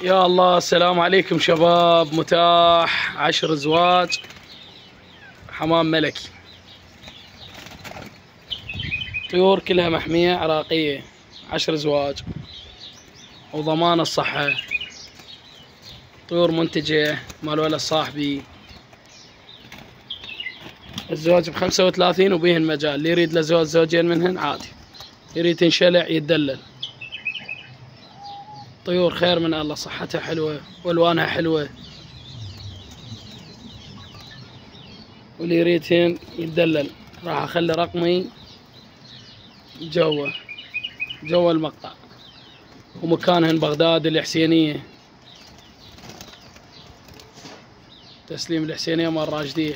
يا الله، السلام عليكم شباب. متاح 10 زواج حمام ملكي، طيور كلها محمية عراقية، 10 زواج وضمان الصحة، طيور منتجة مال ولد صاحبي. الزواج ب35 وبيهن مجال، اللي يريد له زوج زوجين منهن عادي، يريد تنشلع يتدلل. طيور خير من الله، صحتها حلوة والوانها حلوة، واللي يريدهن يتدلل. راح اخلي رقمي جوا المقطع، ومكانهن بغداد الحسينية، تسليم الحسينية مال راشدية.